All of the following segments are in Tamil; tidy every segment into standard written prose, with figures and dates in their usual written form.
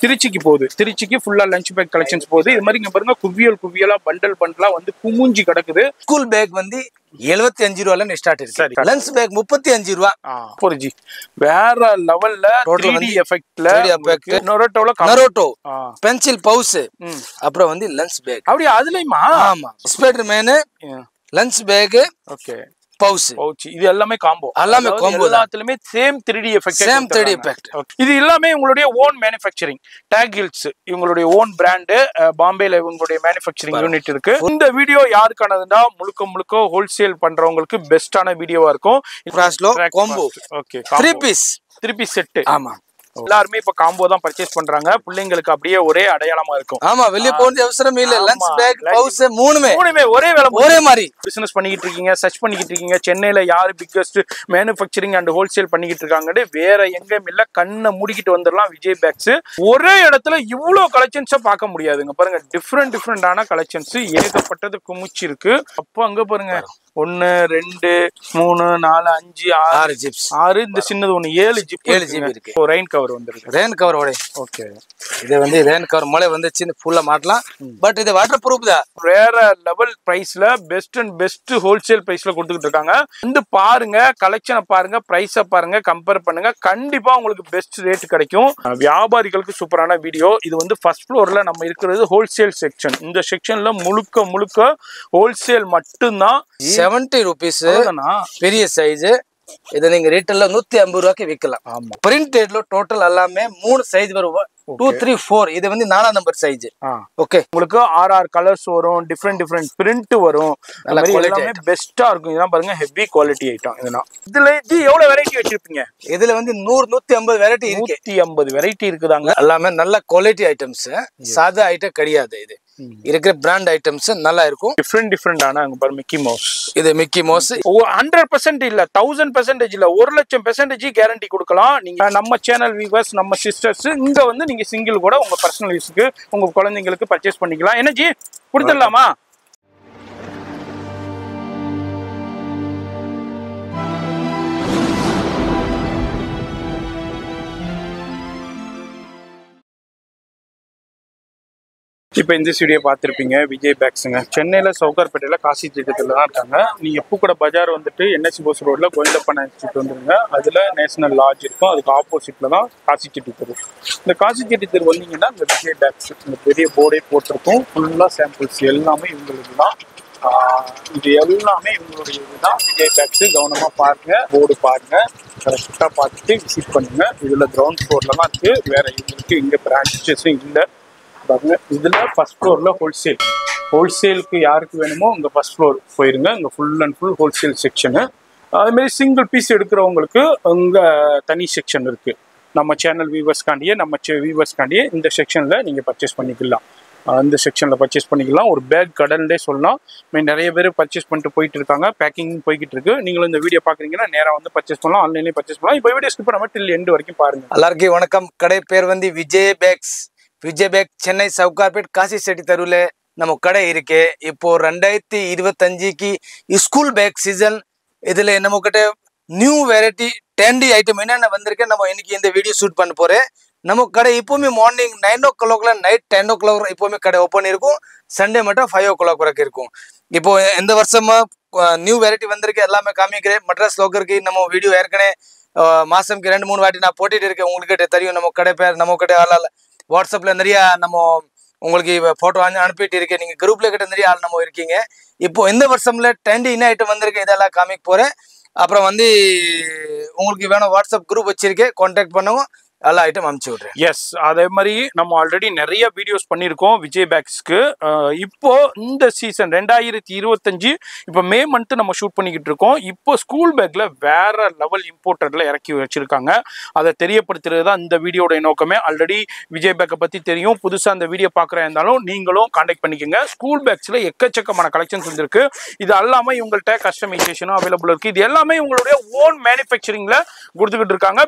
திருச்சிக்கு போகுது. திருச்சிக்கு ஃபுல்லா லஞ்ச் பேக் கலெக்ஷன்ஸ் போகுது. இது மாதிரி இங்க பாருங்க குவியலா பண்டலா வந்து குமுஞ்சி கிடக்குது. ஸ்கூல் பேக் வந்து 75 ரூபாயில ஸ்டார்ட் இருக்கு. லஞ்ச் பேக் 35 ரூபா. புரிஞ்சி வேற லெவல்ல 3D எஃபெக்ட்ல நரோட்டோ பென்சில் பவுச் அப்புறம் வந்து லஞ்ச் பேக். அப்படியே அதுலயுமா? ஆமா, Spiderman lunch bag okay pouch இது எல்லாமே காம்போ. எல்லாத்துலயுமே சேம் 3D எஃபெக்ட். இது எல்லாமே உங்களுடைய ஓன் மேனுஃபேக்சரிங். டாக் ஹில்ஸ் இவங்களுடைய ஓன் பிராண்ட். பாம்பேல இவங்களுடைய மேனுஃபேக்சரிங் யூனிட் இருக்கு. இந்த வீடியோ யாருக்கானதுன்னா முழுக்க ஹோல்சேல் பண்றவங்களுக்கு பெஸ்டான வீடியோவா இருக்கும். Combo okay 3 piece set. ஆமா, எல்லாருமே இப்ப காம்போ தான் பர்ச்சேஸ் பண்றாங்க. பிள்ளைங்களுக்கு அப்படியே ஒரே அடையாளமா இருக்கும். ஆமா, வெளிய போக அவசரம் இல்ல. லஞ்ச் பேக் பவுச் மூணுமே ஒரே வேலை ஒரே மாதிரி பிசினஸ் பண்ணிக்கிட்டு இருக்கீங்க, சர்ச் பண்ணிக்கிட்டு இருக்கீங்க. சென்னையில யாரு பிக்கஸ்ட் மேனுஃபேக்சரிங் அண்ட் ஹோல்சேல் பண்ணிக்கிட்டு இருக்காங்கன்னு வேற எங்கேயும் இல்ல. கண்ணை மூடிக்கிட்டு வந்துடலாம். விஜய் பேக்ஸ் ஒரே இடத்துல இவ்வளவு கலெக்ஷன்ஸா பார்க்க முடியாதுங்க. பாருங்க டிஃப்ரெண்டான கலெக்ஷன்ஸ் ஏகப்பட்டது குமிச்சு இருக்கு. அப்ப அங்க பாருங்க 1 2 3 4 5 6 ஜிப்ஸ் 6. இந்த சின்னது ஒண்ணு 7 ஜிப் இருக்கு. ரெயின் கவர் வந்துருக்கு. ரெயின் கவர் ஓடே ஓகே. இது வந்து ரெயின் கவர் மழை வந்துச்சு ஃபுல்லா மாட்டலாம். பட் இது வாட்டர் ப்ரூஃப் தான். வேற லெவல் பிரைஸ்ல பெஸ்ட் ஹோல்சேல் பிரைஸ்ல கொடுத்துட்டு இருக்காங்க. வந்து பாருங்க, கலெக்ஷனை பாருங்க, பிரைஸ பாருங்க, கம்பேர் பண்ணுங்க. கண்டிப்பா உங்களுக்கு பெஸ்ட் ரேட் கிடைக்கும். வியாபாரிகளுக்கு சூப்பரான வீடியோ. இது வந்து ஃபர்ஸ்ட் ஃப்ளோர்ல நம்ம இருக்கிறது ஹோல்சேல் செக்ஷன். இந்த செக்ஷன்ல முழுக்க ஹோல்சேல் மட்டும்தான். 70 rupees பெரிய சைஸ். இதை நீங்க ரீட்டெயில 150 ரூபாய்க்கு விற்கலாம். ஆமா, பிரிண்டட்ல டோட்டல் எல்லாமே 3 சைஸ் வரும். 2 3 4. இது வந்து 4ஆம் நம்பர் சைஸ். ஓகே, உங்களுக்கு 6 கலர்ஸ் வரும். டிஃப்ரெண்ட் பிரிண்ட் வரும். எல்லாமே பெஸ்டா இருக்கும். இதெல்லாம் பாருங்க ஹெவி குவாலிட்டி ஐட்டம். இதுல இது எவ்வளவு வெரைட்டி வச்சிருப்பீங்க? இதுல வந்து 100 150 வெரைட்டி இருக்கு. 150 வெரைட்டி இருக்குதாங்க. எல்லாமே நல்ல குவாலிட்டி ஐட்டம்ஸ். சாதா ஐட்டம் கிடையாது. இது இருக்கிற பிராண்ட் ஐட்டம்ஸ் நல்லா இருக்கும். டிஃப்ரெண்டான மிக்கி மவுஸ். இது மிக்கி மவுஸ் 100% இல்ல, 1000% இல்ல, 1,00,000% கேரண்டி கொடுக்கலாம். நீங்க நம்ம சேனல் வியூவர்ஸ், நம்ம சிஸ்டர்ஸ் இங்க வந்து நீங்க சிங்கிள் கூட உங்க பர்சனல் யூஸ்க்கு உங்க குழந்தைங்களுக்கு பர்ச்சேஸ் பண்ணிக்கலாம். என்ன ஜி கொடுத்துடலாமா? இப்போ இந்த வீடியோ பார்த்துருப்பீங்க. விஜய் பேக்ஸுங்க சென்னையில் சவுகார்பேட்டையில் காசி திட்டத்தில் தான் இருக்காங்க. நீங்கள் பூக்கடை பஜார் வந்துட்டு என்எஸ்சி போஸ் ரோட்டில் கோவிந்தப்பண்ண இன்ஸ்டியூட் வந்துருங்க. அதில் நேஷனல் லாட்ஜ் இருக்கும். அதுக்கு ஆப்போசிட்டில் தான் காசி செட்டி தெரு. இந்த காசி செட்டி தெரு வந்தீங்கன்னா இந்த விஜய் பேக்ஸ் இந்த பெரிய போர்டே போட்டிருக்கும். ஃபுல்லாக சாம்பிள்ஸ் எல்லாமே இவங்களுக்கு தான். இது எல்லாமே இவங்களுடைய இதுதான். விஜய் பேக்ஸ் கவனமாக பாருங்கள், போர்டு பாருங்கள், கரெக்டாக பார்த்துட்டு விசிட் பண்ணுங்கள். இதில் கிரவுண்ட் ஃப்ளோரில் தான் இருக்குது. வேறு இவங்களுக்கு இங்கே பிரான்ச்சஸும் இல்லை. பாருங்க, இதுல ஃபர்ஸ்ட் ஃப்ளோர்ல ஹோல்சேலுக்கு யாருக்கு வேணுமோ இங்க ஃபர்ஸ்ட் ஃப்ளோர் போயிருங்க. இங்க full and full wholesale section. அதே மாதிரி சிங்கிள் பீஸ் எடுக்கிறவங்களுக்கு இங்க தனி செக்ஷன் இருக்கு. நம்ம சேனல் வியூவர்ஸ்காண்டியே இந்த செக்ஷன்ல நீங்க பர்ச்சேஸ் பண்ணிக்கலாம். இந்த செக்ஷன்ல பர்ச்சேஸ் பண்ணிக்கலாம். ஒரு பேக் கடன்லே சொல்லலாம். நிறைய பேர் பர்ச்சேஸ் பண்ணிட்டு போயிட்டு இருக்காங்க. பேக்கிங் போய்கிட்டு இருக்கு. நீங்களும் இந்த வீடியோ பாக்குறீங்கன்னா நேரா வந்து பர்ச்சேஸ் பண்ணலாம். ஆன்லைன்லேயே பர்ச்சேஸ் பண்ணலாம். இப்போ வீடியோ ஸ்கிப் பண்ணாம டில் எண்ட் வரைக்கும் பாருங்க. எல்லாருக்கும் வணக்கம். கடை பேர் வந்து விஜய் பேக்ஸ். விஜய் பேக் சென்னை சவுகார்பேட் காசி செட்டி தெருவில் நம்ம கடை இருக்கு. இப்போ 2025க்கு ஸ்கூல் பேக் சீசன். இதுல நம்ம கிட்ட நியூ வெரைட்டி ட்ரெண்டி ஐட்டம் என்னென்ன வந்திருக்கு நம்ம இன்னைக்கு இந்த வீடியோ ஷூட் பண்ண போறேன். நம்ம கடை எப்பவுமே மார்னிங் 9 o'clock நைட் 10 o'clock எப்பவுமே கடை ஓப்பன் இருக்கும். சண்டே மட்டும் 5 o'clock வரைக்கும் இருக்கும். இப்போ எந்த வருஷமா நியூ வெரைட்டி வந்திருக்கு எல்லாமே காமிக்கிறேன். மட்ராஸ் லோக்கருக்கு நம்ம வீடியோ ஏற்கனவே மாசம்க்கு 2-3 வாட்டி நான் போட்டுட்டு இருக்கேன். உங்களுக்கு தெரியும் நம்ம கடை பேர். நம்ம கடை ஆளால வாட்ஸ்அப்ல நிறைய நம்ம உங்களுக்கு போட்டோ அனுப்பிட்டு இருக்கேன். நீங்க குரூப்ல கிட்ட நிறைய ஆள் நம்ம இருக்கீங்க. இப்போ இந்த வருஷம்ல ட்ரெண்டி என்ன ஐட்டம் வந்திருக்கு இதெல்லாம் காமிக்க போறேன். அப்புறம் வந்து உங்களுக்கு வேணும் வாட்ஸ்அப் குரூப் வச்சிருக்கேன், கான்டாக்ட் பண்ணுவோம். எல்லா ஐட்டம் அனுப்பிச்சு விடுறேன். எஸ், அதே மாதிரி நம்ம ஆல்ரெடி நிறைய வீடியோஸ் பண்ணியிருக்கோம் விஜய் பேக்ஸ்க்கு. இப்போ இந்த சீசன் 2025 இப்போ மே மந்த் நம்ம ஷூட் பண்ணிக்கிட்டு இருக்கோம். இப்போ ஸ்கூல் பேக்ல வேற லெவல் இம்போர்ட்டர்ல இறக்கி வச்சிருக்காங்க. அதை தெரியப்படுத்துறது தான் இந்த வீடியோட நோக்கமே. ஆல்ரெடி விஜய் பேக்கை பத்தி தெரியும். புதுசாக அந்த வீடியோ பார்க்குறா இருந்தாலும் நீங்களும் கான்டாக்ட் பண்ணிக்கோங்க. ஸ்கூல் பேக்ஸ்ல எக்கச்சக்கமான கலெக்ஷன்ஸ் வந்துருக்கு. இது எல்லாமே இவங்கள்ட்ட கஸ்டமைசேஷனும் அவைலபிள் இருக்கு. இது எல்லாமே உங்களுடைய ஓன் மேனுஃபேக்சரிங்ல கொடுத்துக்கிட்டு இருக்காங்க.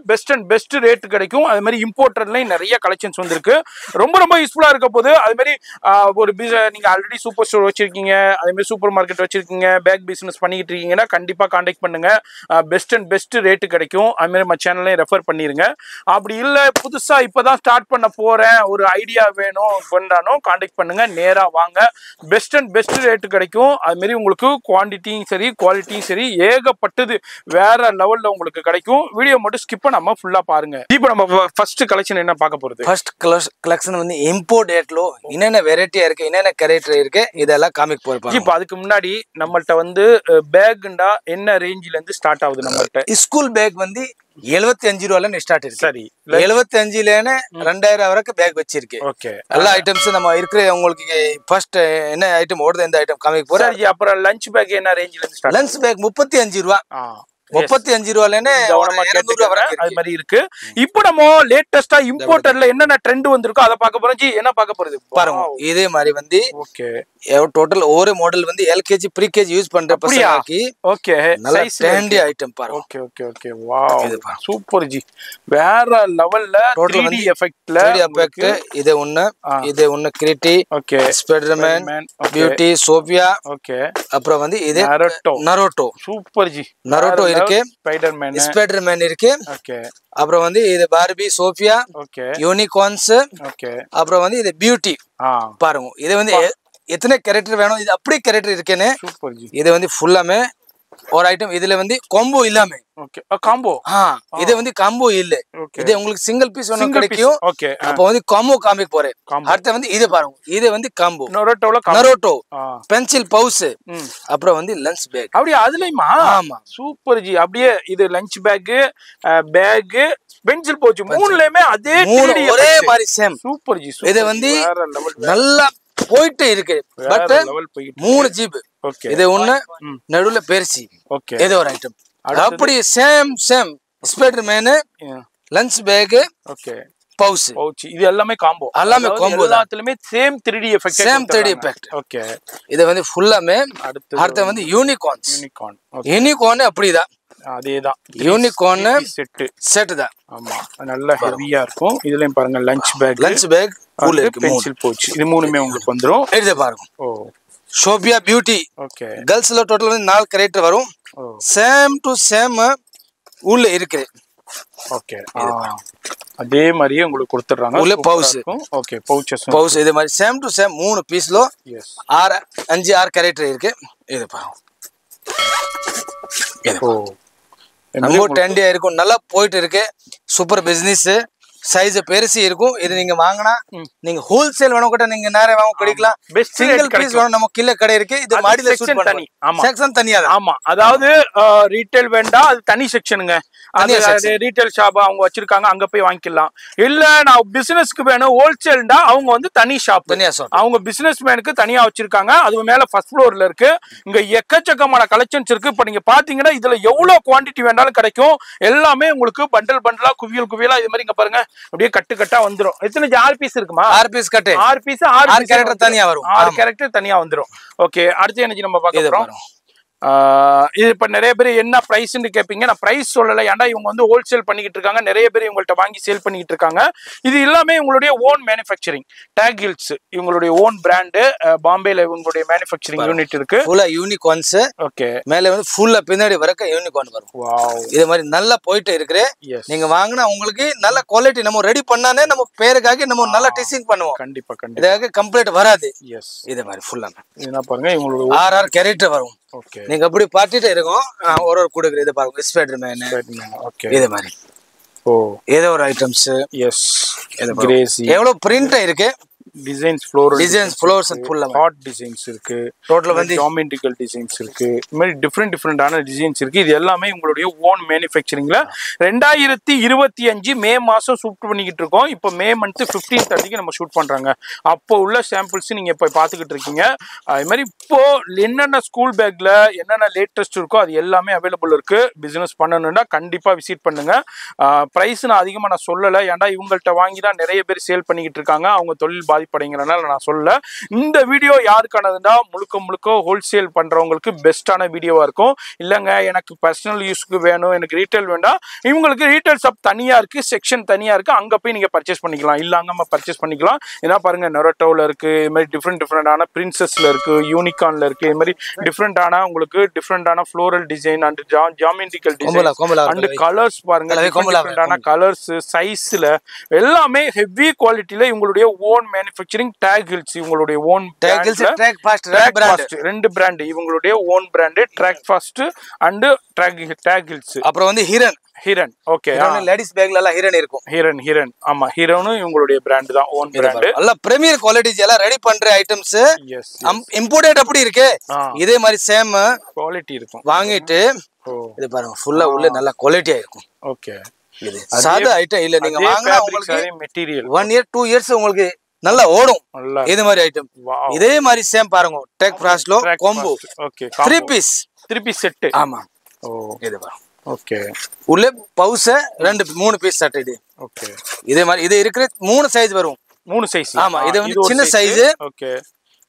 பெஸ்ட் ரேட் கிடைக்கும். கிடைக்கும். அது மாதிரி இம்போர்ட்டர்லயும் நிறைய கலெக்ஷன்ஸ் வந்திருக்கு. ரொம்ப ரொம்ப யூஸ்ஃபுல்லா இருக்க போது. அது மாதிரி ஒரு நீங்க ஆல்ரெடி சூப்பர் ஸ்டோர் வச்சிருக்கீங்க, அதே மாதிரி சூப்பர் மார்க்கெட் வச்சிருக்கீங்க, பேக் பிசினஸ் பண்ணிக்கிட்டு இருக்கீங்கன்னா கண்டிப்பா கான்டாக்ட் பண்ணுங்க. பெஸ்ட் அண்ட் பெஸ்ட் ரேட்டு கிடைக்கும். அது மாதிரி நம்ம சேனலையும் ரெஃபர் பண்ணிருங்க. அப்படி இல்ல புதுசா இப்பதான் ஸ்டார்ட் பண்ண போறேன், ஒரு ஐடியா வேணும் பண்ணாலும் கான்டாக்ட் பண்ணுங்க. நேரா வாங்க, பெஸ்ட் அண்ட் பெஸ்ட் ரேட்டு கிடைக்கும். அது மாதிரி உங்களுக்கு குவான்டிட்டியும் சரி குவாலிட்டியும் சரி ஏகப்பட்டது வேற லெவல்ல உங்களுக்கு கிடைக்கும். வீடியோ மட்டும் ஸ்கிப் பண்ணாம ஃபுல்லா பாருங்க. இப்போ நம்ம ஃபர்ஸ்ட் கலெக்ஷன் என்ன பார்க்க போறது? ஃபர்ஸ்ட் கலெக்ஷன் வந்து இம்போர்ட்டேட்லோ என்னென்ன வெரைட்டியா இருக்கு, என்னென்ன கேரக்டர் இருக்கு, இதெல்லாம் காமிக் போறோம். இப்போ அதுக்கு முன்னாடி நம்மள்ட்ட வந்து பேக்ண்டா என்ன ரேஞ்சில இருந்து ஸ்டார்ட் ஆகுது? நம்மள்ட்ட ஸ்கூல் பேக் வந்து 75 ரூபாயில ஸ்டார்ட் இருக்கு. சரி, 75ல 2000 வரைக்கும் பேக் வச்சிருக்கு. ஓகே, எல்லா ஐட்டம்ஸ் நம்ம இருக்கிற. உங்களுக்கு ஃபர்ஸ்ட் என்ன ஐட்டம் ஓடுது, எந்த ஐட்டம் காமிக் போறோம். சரி, அப்புறம் லஞ்ச் பேக் என்ன ரேஞ்சில இருந்து ஸ்டார்ட்? லஞ்ச் பேக் 35 ரூபா. 35 ரூபாயில அது மாதிரி இருக்கு. இப்போ நம்ம லேட்டஸ்டா இம்போர்ட்டர்ல என்னென்ன ட்ரெண்ட் வந்திருக்கோ அதை பார்க்க போறோம். ஜி என்ன பார்க்க போறது பாருங்க. இதே மாதிரி வந்து ஓகே, டோட்டல் ஒரு மாடல் வந்து எல்கேஜி ப்ரீகேஜி யூஸ் பண்ற பசங்களுக்கு ஓகே நல்ல ட்ரெண்டி ஐட்டம் பாருங்க. Okay okay okay, wow super ji, வேற லெவல்ல டோட்டல் 3D எஃபெக்ட். இது ஒண்ணு கிரிட்டி, okay, Spiderman, beauty, Sofia, okay, அப்புறம் வந்து இது நரோட்டோ. சூப்பர் ஜி, நரோட்டோ இருக்கு, ஸ்பைடர்மேன் இருக்கு. ஓகே, அப்புறம் வந்து இது Barbie, Sofia, okay, unicorns. Okay, அப்புறம் வந்து இது பியூட்டி பாருங்க. இது வந்து எத்தனை கேரக்டர் வேணும், இது அப்படி கேரக்டர் இருக்குன்னு. சூப்பர் ஜி, இது வந்து ஃபுல்லாமே ஒரு ஐட்டம். இதுல வந்து காம்போ இல்லாம. Okay, combo. இது வந்து காம்போ இல்ல. இது உங்களுக்கு சிங்கிள் பீஸ் ஒன்னு கிடைக்கும். ஓகே, அப்ப வந்து காம்போ காமிக் போறேன். அடுத்து வந்து இது பாருங்க. இது வந்து காம்போ நரோட்டோ பென்சில் பவுச். அப்புறம் வந்து லஞ்ச் பேக். அப்படியே அதுலயுமா? ஆமா, சூப்பர் ஜி. அப்படியே இது லஞ்ச் பேக், பென்சில் பவுச், மூணுலயுமே அதே ஒரே மாதிரி சேம். Super G. இது வந்து நல்லா போயிட்டு இருக்கு. But 3 GB. இது ஒண்ணு நடுவுல பெருசி. ஓகே, இது ஒரு ஐட்டம். அப்படி same Spiderman, lunch bag, okay, pouch. இது எல்லாமே காம்போ. எல்லாத்துலயுமே சேம் 3D எஃபெக்ட். ஓகே, இது வந்து ஃபுல்லாமே. அடுத்து வந்து யூனிகார்ன் அப்படிதான். அதேதான், யூனிகார்ன் செட் தான். ஆமா, நல்ல ஹெவியா இருக்கும். இதுலயும் பாருங்க லஞ்ச் பேக் உள்ள இருக்கு, பென்சில் பவுச். இது மூணுமே உங்களுக்கு வந்துரும். எடுத்து பாருங்க. Sofia beauty. ஓகே, गर्ल्सல டோட்டல் வந்து 4 கேரக்டர் வரும். சேம் டு சேம் உள்ள இருக்கு. ஓகே, அதே மாதிரியே உங்களுக்கு கொடுத்துறாங்க. உள்ள பவுச். ஓகே, பவுச் இதே மாதிரி சேம் டு சேம் 3 பீஸ்ல 6 கேரக்டர் இருக்கு. இது பாருங்க. ரொம்ப ட்ரெண்டியா இருக்கும், நல்லா போயிட்டு இருக்கு. Super business. சைஸ் பெருசி இருக்கும். இது நீங்க வாங்கினா நீங்க ஹோல்சேல் வேணும் கூட நீங்க நேரே வாங்க கிடைக்கலாம். சிங்கிள் பீஸ் வேணும் நம்ம கீழ கடை இருக்கு. இது மாடில ஷூட் பண்ணி செக்ஷன் தனியா. ஆமா, அதாவது ரீட்டைல் வேண்டாம், அது தனி செக்ஷனுங்க. அது ரீட்டைல் ஷாப் அவங்க வச்சிருக்காங்க, அங்க போய் வாங்கிக்கலாம். இல்ல நான் பிசினஸ்க்கு வேணும் ஹோல்சேல்டா, அவங்க வந்து தனி ஷாப், அவங்க பிசினஸ் மேனுக்கு தனியா வச்சிருக்காங்க. அது மேல ஃபர்ஸ்ட் ஃப்ளோர்ல இருக்கு. இங்க எக்கச்சக்கமான கலெக்ஷன்ஸ் இருக்கு. இப்ப நீங்க பாத்தீங்கன்னா இதுல எவ்வளவு குவான்டிட்டி வேண்டாலும் கிடைக்கும். எல்லாமே உங்களுக்கு பண்டலா குவியலா இது மாதிரி. இங்க பாருங்க, அப்படியே கட்டு கட்டா வந்துரும். எத்தனை 6 பீஸ் இருக்குமா? 6 பீஸ் கட்டு. 6 பீஸ் 6 கேரக்டர் தனியா வரும். 6 கேரக்டர் தனியா வந்துரும். ஓகே, அடுத்து என்ன நம்ம பார்க்க போறோம்? இது இப்ப நிறைய பேர் என்ன பிரைஸ்ன்னு கேட்பீங்க. நான் பிரைஸ் சொல்லலை, ஏன்டா இவங்க வந்து ஹோல்சேல் பண்ணிக்கிட்டு இருக்காங்க. நிறைய பேர் இவங்கள்ட்ட வாங்கி சேல் பண்ணிக்கிட்டு இருக்காங்க. இது எல்லாமே இவங்களுடைய ஓன் மேனுஃபேக்சரிங். டேக் ஹில்ஸ் இவங்களுடைய ஓன் பிராண்டு. பாம்பேல இவங்களுடைய மேனுஃபேக்சரிங் யூனிட் இருக்கு. ஃபுல்லா யூனிகார்ன்ஸ். ஓகே, மேல வந்து ஃபுல்லா பின்னாடி வரைக்கும் யூனிகார்ன் வரும். வாவ், இது மாதிரி நல்லா போயிட்டு இருக்கு. நீங்க வாங்கினா உங்களுக்கு நல்ல குவாலிட்டி நம்ம ரெடி பண்ணானே நம்ம பேருக்காக நம்ம நல்லா டெஸ்டிங் பண்ணுவோம். கண்டிப்பா இதுக்காக கம்ப்ளீட் வராது. இது மாதிரி ஃபுல்லா என்ன பாருங்க, இவங்களோட 6 கேரக்டர் வரும். ஓகே, நீங்க அப்படி பார்த்துட்டே இருக்கும். ஒரு கொடுக்குறது. இது பாருங்க, ஸ்பைடர்மேன். ஓகே, இது மாதிரி. ஏதோ ஒரு ஐட்டம்ஸ். Yes, crazy. எவ்வளவு பிரிண்ட் இருக்கு. டிசைன்ஸ் ஃப்ளோர்ஸ் ஃபுல்லா ஹாட் டிசைன்ஸ் இருக்கு. டோட்டல் வந்து ஜியோமெட்ரிக்கல் டிசைன்ஸ் இருக்கு. இந்த மாதிரி டிஃப்ரெண்டான டிசைன்ஸ் இருக்கு. இது எல்லாமே உங்களுடைய ஓன் மேனுஃபேக்சரிங்ல 2025 மே மாசம் ஷூட் பண்ணிக்கிட்டு இருக்கோம். இப்போ மே மந்த் 15th அன்னைக்கு நம்ம ஷூட் பண்றாங்க. அப்போ உள்ள சாம்பிள்ஸ் நீங்க இப்ப பாத்துக்கிட்டு இருக்கீங்க. அது மாதிரி இப்போ என்னென்ன ஸ்கூல் பேக்ல என்னென்ன லேட்டஸ்ட் இருக்கோ அது எல்லாமே அவைலபிள் இருக்கு. பிசினஸ் பண்ணணும்னா கண்டிப்பா விசிட் பண்ணுங்க. பிரைஸ் நான் அதிகமா சொல்லலை, ஏன்டா இவங்கள்ட்ட வாங்கி தான் நிறைய பேர் சேல் பண்ணிக்கிட்டு இருக்காங்க. அவங்க தொழில் பாதிப்படைங்கிறனால நான் சொல்ல. இந்த வீடியோ யாருக்கானதுன்னா முழுக்க முழுக்க ஹோல்சேல் பண்றவங்களுக்கு பெஸ்ட்டான வீடியோவா இருக்கும். இல்லைங்க எனக்கு பர்சனல் யூஸ்க்கு வேணும், எனக்கு ரீட்டைல் வேண்டாம், இவங்களுக்கு ரீட்டைல் ஷாப் தனியா இருக்கு, செக்ஷன் தனியா இருக்கு, அங்க போய் நீங்க பர்ச்சேஸ் பண்ணிக்கலாம். இல்ல அங்க பர்ச்சேஸ் பண்ணிக்கலாம். ஏன்னா பாருங்க நொரட்டோவில் இருக்கு, இது மாதிரி டிஃப்ரெண்டான பிரின்சஸ்ல இருக்கு, யூனிகார்ன்ல இருக்கு, இது மாதிரி டிஃப்ரெண்டான உங்களுக்கு டிஃப்ரெண்டான floral design and geometrical design and colours பாருங்க, டிஃப்ரெண்டான கலர்ஸ் சைஸ்ல எல்லாமே ஹெவி குவாலிட்டியில இவங்களுடைய ஓன் மேனுஃபேக்சரிங் டேக் ஹில்ஸ், இவங்களுடைய ஓன் ட்ராக் ஃபாஸ்ட் ரெண்டு பிராண்ட் இவங்களுடைய own brand Track Fast and Tag Hills. அப்புறம் வந்து ஹிரன் ஓகே, லேடிஸ் பேக்ல எல்லாம் ஹிரன் இருக்கும். ஹிரன் ஆமா, ஹிரனும் இவங்களுடைய பிராண்ட் தான், ஓன் பிராண்ட். எல்லாம் பிரீமியர் குவாலிட்டிஸ் எல்லாம் ரெடி பண்ற ஐட்டம்ஸ். இம்போர்ட்டட் அப்படி இருக்கு, இதே மாதிரி சேம் குவாலிட்டி இருக்கும். வாங்கிட்டு இது பாருங்க ஃபுல்லா உள்ள நல்ல குவாலிட்டியா இருக்கும். ஓகே, இது சாதா ஐட்டம் இல்ல, நீங்க வாங்குனா உங்களுக்கு மெட்டீரியல் 1 year 2 years உங்களுக்கு நல்லா ஓடும். இது மாதிரி ஐட்டம் இதே மாதிரி சேம் பாருங்க டெக் ஃப்ராஸ்ட்லோ காம்போ. Okay, 3 piece set. ஆமா, ஓ இது பாருங்க. ஓகே, உள்ள பவுஸ் 3 பீஸ் செட் இது. ஓகே, இதே மாதிரி இது இருக்கிற 3 சைஸ் வரும். 3 சைஸ். ஆமா, இது வந்து சின்ன சைஸ். ஓகே,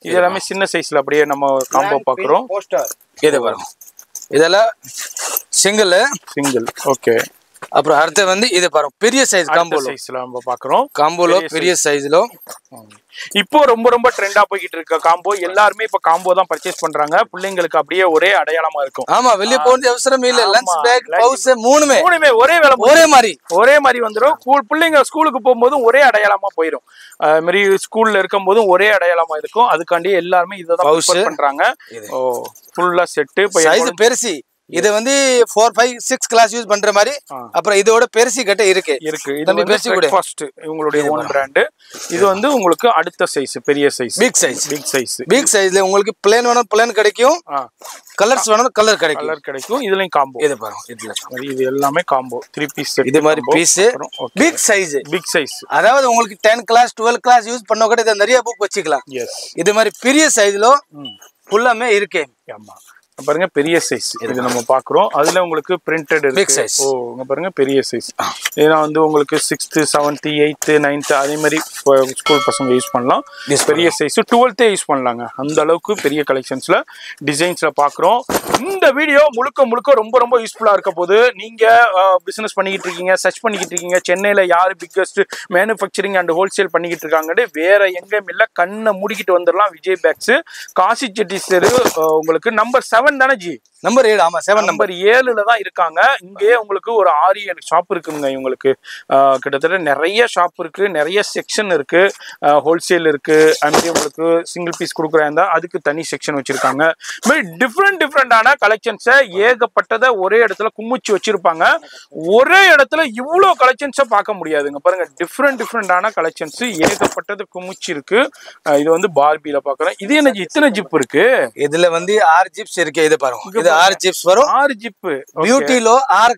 இது எல்லாமே சின்ன சைஸ்ல அப்படியே நம்ம காம்போ பாக்குறோம். இது பாருங்க, இதெல்லாம் சிங்கிள். ஓகே, அப்புறம் அடுத்து வந்து இது பாருங்க பெரிய சைஸ் காம்போல சைஸ்ல நம்ம பாக்குறோம். காம்போல பெரிய சைஸ்ல இப்போ ரொம்ப ட்ரெண்டா போயிட்டு இருக்க காம்போ. எல்லாருமே இப்ப காம்போ தான் பர்ச்சேஸ் பண்றாங்க. பிள்ளைங்களுக்கு அப்படியே ஒரே அடையாளமா இருக்கும். ஆமா, வெளிய போக வேண்டிய அவசியம் இல்ல. லஞ்ச் பேக், பவுஸ் மூணுமே ஒரே மாதிரி வந்துரும். பிள்ளைங்க ஸ்கூலுக்கு போகும்போது ஒரே அடையாளமா போயிடும். மாதிரி ஸ்கூல்ல இருக்கும் போதும் ஒரே அடையாளமா இருக்கும். அதுக்காண்டி எல்லாருமே இதான் ப்ரிஃபர் பண்றாங்க. ஓ, ஃபுல்லா செட். சைஸ் பெருசி. இது வந்து 4, 5, 6 கிளாஸ் யூஸ் பண்ற மாதிரி. அப்புறம் இதோட பெருசி கட்ட இருக்கு. இது பெருசி கூட ஃபர்ஸ்ட் இவங்களுடைய ஓன் பிராண்ட். இது வந்து உங்களுக்கு அடுத்த சைஸ், பெரிய சைஸ், பிக் சைஸ்ல உங்களுக்கு பிளேன் வேணும் பிளேன் கிடைக்கும், கலர்ஸ் வேணும் கலர் கிடைக்கும். இதுலயும் காம்போ. இது பாருங்க, இது எல்லாமே காம்போ 3 பீஸ் செட். இது மாதிரி பீஸ் பிக் சைஸ். அதாவது உங்களுக்கு 10 கிளாஸ் 12 கிளாஸ் யூஸ் பண்ண கூட இத நிறைய புக் வச்சுக்கலாம். இது மாதிரி பெரிய சைஸ்ல ஃபுல்லாமே இருக்கு. ஆமா, பாருங்க பெரிய சைஸ். இது நம்ம பாக்குறோம். அதுல உங்களுக்கு பிரிண்டட் இருக்கு. ஓ, இங்க பாருங்க பெரிய சைஸ். ஏன்னா வந்து உங்களுக்கு 6th 7th 8th 9th அதே மாதிரி ஸ்கூல் பசங்க யூஸ் பண்ணலாம். பெரிய சைஸ் 12th யூஸ் பண்ணலாங்க. அந்த அளவுக்கு பெரிய கலெக்ஷன்ஸ்ல டிசைன்ஸ்ல பாக்குறோம். இந்த வீடியோ முழுக்க ரொம்ப யூஸ்ஃபுல்லா இருக்க போது. நீங்க பிசினஸ் பண்ணிக்கிட்டு இருக்கீங்க, சர்ச் பண்ணிக்கிட்டு இருக்கீங்க, சென்னையில யாரு பிக்கஸ்ட் மேனுஃபேக்சரிங் அண்ட் ஹோல்சேல் பண்ணிக்கிட்டு இருக்காங்கன்னு வேற எங்கேயும் இல்ல, கண்ணை மூடிக்கிட்டு வந்துடலாம். விஜய் பேக்ஸ், காசி செட்டி தெரு. உங்களுக்கு நம்பர் 7 தானே ஜி? நம்பர் 7. ஆமா, 7 நம்பர் 7ல தான் இருக்காங்க. இங்கேயே உங்களுக்கு ஒரு 6-7 ஷாப் இருக்குங்க. இவங்களுக்கு கிட்டத்தட்ட நிறைய ஷாப் இருக்கு, நிறைய செக்ஷன் இருக்கு. ஹோல்சேல் இருக்கு, அங்கே உங்களுக்கு சிங்கிள் பீஸ் கொடுக்குறாங்க, அதுக்கு தனி செக்ஷன் வச்சிருக்காங்க. டிஃப்ரெண்டான கலெக்ஷன்ஸை ஏகப்பட்டதை ஒரே இடத்துல குமிச்சு வச்சிருப்பாங்க. ஒரே இடத்துல இவ்வளோ கலெக்ஷன்ஸை பார்க்க முடியாதுங்க. பாருங்க, டிஃப்ரெண்டான கலெக்ஷன்ஸ் ஏகப்பட்டது குமிச்சு இருக்கு. இது வந்து பார்பில பாக்குறேன். இது என்ன இத்தனை ஜிப் இருக்கு? இதுல வந்து 6 ஜிப்ஸ் இருக்கு. இது பாருங்க, இது 6 ஜிப்ஸ் வரும். 6 ஜிப். பியூட்டிலோ 6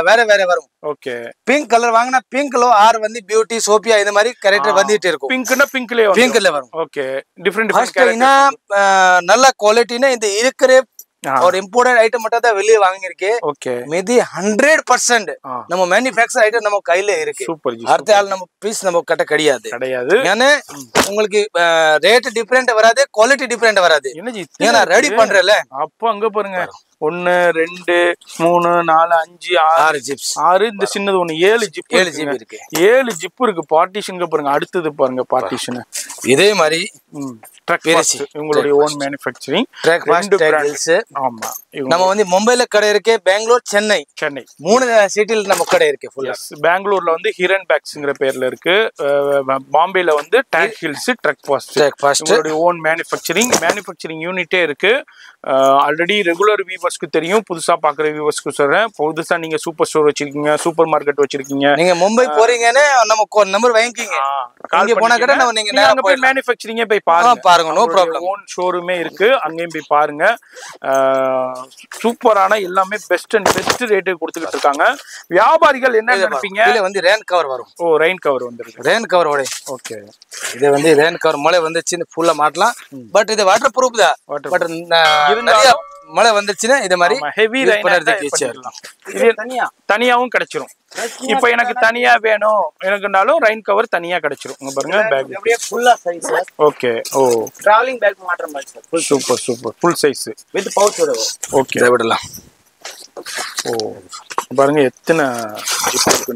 வேற வரும். ஓகே, பிங்க் கலர் வாங்கினா பிங்க்ல 6 வந்து பியூட்டி சோபியா இந்த மாதிரி கேரக்டர் வந்துட்டே இருக்கும். பிங்க்னா பிங்க்ல வரும். ஓகே, டிஃபரெண்ட் நல்ல குவாலிட்டினா இந்த இருக்கிற और इम्पोर्टेड आइटम மட்டும் தான் வெளிய வாங்கி இருக்கு. ஓகே, மீதி 100% நம்ம மேனுஃபேக்சர் ஐட்டம் நம்ம கையில இருக்கு. Super G. அடுத்த ஆள் நம்ம பீஸ் நம்ம கட்ட கிடையாது. ஏன்னா உங்களுக்கு ரேட் டிஃபரெண்ட் வராது, குவாலிட்டி டிஃபரெண்ட் வராது. ஏன்னா ரெடி பண்றல. அப்ப அங்க பாருங்க 1 2 3 4 5 6 ஜிப்ஸ். 6 இந்த சின்னது ஒன்னு 7 ஜிப் இருக்கு. 7 ஜிப் இருக்கு. பார்ட்டிஷன் பாருங்க. அடுத்தது பாருங்க பார்ட்டிஷன். இதே மாதிரி இவங்களுடைய ஓன் மேனுஃபேக்சரிங் ட்ராக் ஃபாஸ்ட் டேகிள்ஸ். ஆமா, நம்ம வந்து மும்பைல கடை இருக்கு, பெங்களூர், சென்னை 3 சிட்டில நம்ம கடை இருக்கு. ஃபுல்லா பெங்களூர்ல வந்து ஹிரன் பேக்ஸ்ங்கற பேர்ல இருக்கு. பாம்பேல வந்து டேக் ஹில்ஸ் ட்ராக் ஃபாஸ்ட். இவங்களுடைய ஓன் மேனுஃபேக்சரிங் யூனிட்டே இருக்கு. ஆல்ரெடி ரெகுலர் வியூவர்ஸ்க்கு தெரியும், புதுசா பாக்குற வியூவர்ஸ்க்கு சொல்றேன். புதுசா நீங்க சூப்பர் ஸ்டோர் வச்சிருக்கீங்க, சூப்பர் மார்க்கெட் வச்சிருக்கீங்க, நீங்க மும்பை போறீங்கன்னு நம்ம நம்பர் வாங்கிக்கீங்க. அங்க போனா கூட நீங்க அங்க போய் மேனுஃபேக்சரிங்கே போய் பாருங்க. No problem. ஓன் ஷோரூமே இருக்கு, அங்கேயும் போய் பாருங்க. சூப்பரான எல்லாமே பெஸ்ட் ரேட்டு கொடுத்துக்கிட்டு இருக்காங்க. வியாபாரிகள் என்ன நினைப்பீங்க? இதுல வந்து ரெயின் கவர் வரும். ஓ, ரெயின் கவர் வந்துருக்கு. ரெயின் கவர் ஓட. ஓகே, இது வந்து ரெயின் கவர் மழை வந்துச்சுன்னு ஃபுல்லா மாட்டலாம். பட் இது வாட்டர் ப்ரூஃப் தான். பட் நிறைய மழை வந்துச்சுன்னா இது மாதிரி ஹெவி ரெயின் பண்ணுறதுக்கு ஈஸியா இருக்கும். இது தனியாவும் கிடைச்சிரும். இப்போ எனக்கு தனியா வேணும் எனக்குனாலும் ரெயின் கவர் தனியா கிடைச்சிரும். இங்க பாருங்க பேக் அப்படியே ஃபுல்லா சைஸ் சார். ஓகே. ஓ டிராவலிங் பேக் மாட்டற மாதிரி sir. Super super full size with pouch வரும். ஓகே இத விடலாம். ஓ பாருங்க எத்தனை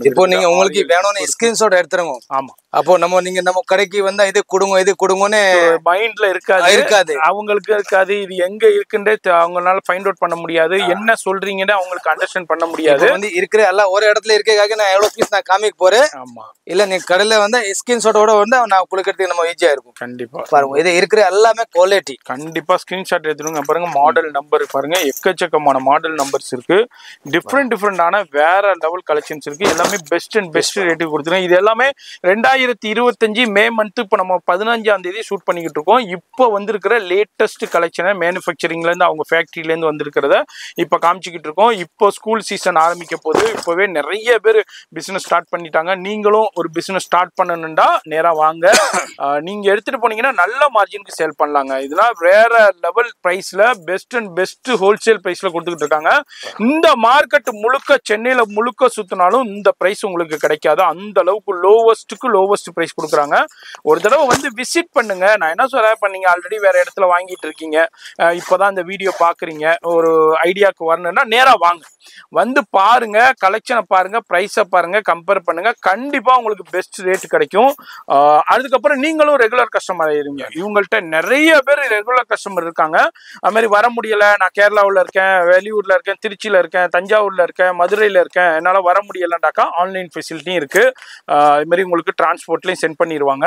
இப்போ நீங்க உங்களுக்கு வேணும்னு ஸ்கிரீன்ஷாட் எடுத்துருங்க. ஆமா அப்போ நம்ம கடைக்கு வந்தா இது கொடுங்கன்னு மைண்ட்ல இருக்காது அவங்களுக்கு இருக்காது. இது எங்க இருக்குன்றே அவங்களால ஃபைண்ட் அவுட் பண்ண முடியாது. என்ன சொல்றீங்கன்னு அவங்களுக்கு அண்டர்ஸ்டாண்ட் பண்ண முடியாது. வந்து இருக்கிற எல்லாம் ஒரு இடத்துல இருக்கேக்காக நான் எவ்வளவு பீஸ் நான் காமிக்க போறேன். ஆமா இல்ல நீங்க கடையில வந்து ஸ்கிரீன்ஷாட்டோட வந்து நான் குளிக்கிறதுக்கு நம்ம ஈஸியா இருக்கும். கண்டிப்பா பாருங்க இது இருக்கிற எல்லாமே குவாலிட்டி. கண்டிப்பா ஸ்கிரீன்ஷாட் எடுத்துருங்க. பாருங்க மாடல் நம்பர் பாருங்க எக்கச்சக்கமான மாடல் நம்பர்ஸ் இருக்கு. டிஃப்ரெண்டான வேற லெவல் கலெக்ஷன்ஸ் இருக்கு. எல்லாமே பெஸ்ட் அண்ட் பெஸ்ட் ரேட்டுக்கு கொடுத்துருங்க. இது எல்லாமே 2025 மே மந்த் இப்போ நம்ம 15ஆம் தேதி ஷூட் பண்ணிக்கிட்டு இருக்கோம். இப்போ வந்திருக்கிற லேட்டஸ்ட் கலெக்ஷனை மேனுஃபேக்சரிங்ல இருந்து அவங்க ஃபேக்டரியில இருந்து வந்திருக்கிறத இப்போ காமிச்சிக்கிட்டு இருக்கோம். இப்போ ஸ்கூல் சீசன் ஆரம்பிக்க போது இப்போவே நிறைய பேர் பிசினஸ் ஸ்டார்ட் பண்ணிட்டாங்க. நீங்களும் ஒரு பிசினஸ் ஸ்டார்ட் பண்ணணும்டா நேரா வாங்க. நீங்க எடுத்துட்டு போனீங்கன்னா நல்ல மார்ஜினுக்கு சேல் பண்ணலாங்க. இதெல்லாம் வேற லெவல் பிரைஸ்ல பெஸ்ட் அண்ட் பெஸ்ட் ஹோல்சேல் பிரைஸ்ல கொடுத்துக்கிட்டு இருக்காங்க. இந்த மார்க்கெட் முழுக்க சென்னையில முழுக்க சுத்தினாலும் இந்த பிரைஸ் உங்களுக்கு கிடைக்காது. அந்த அளவுக்கு லோவஸ்ட் பிரைஸ் கொடுக்குறாங்க. ஒரு தடவை வந்து விசிட் பண்ணுங்க. நான் என்ன சொல்றேன், பண்ணீங்க ஆல்ரெடி வேற இடத்துல வாங்கிட்டு இருக்கீங்க, இப்போதான் இந்த வீடியோ பாக்குறீங்க, ஒரு ஐடியாவுக்கு வரணும்னா நேரா வாங்க, வந்து பாருங்க, கலெக்ஷனை பாருங்க, பிரைஸை பாருங்க, கம்பேர் பண்ணுங்க. கண்டிப்பா உங்களுக்கு பெஸ்ட் ரேட் கிடைக்கும். அதுக்கப்புறம் நீங்களும் ரெகுலர் கஸ்டமர் ஆயிருங்க. இவங்கள்ட்ட நிறைய பேர் ரெகுலர் கஸ்டமர் இருக்காங்க. அது மாதிரி வர முடியல, நான் கேரளாவில் இருக்கேன், வெளியூர்ல இருக்கேன், திருச்சியில இருக்கேன், தஞ்சாவூர்ல இருக்கேன், மதுரையில இருக்கேன், என்னால வர முடியலண்டாக்கா ஆன்லைன் ஃபெசிலிட்டியும் இருக்கு. இது மாதிரி உங்களுக்கு டிரான்ஸ்போர்ட்லையும் சென்ட் பண்ணிடுவாங்க.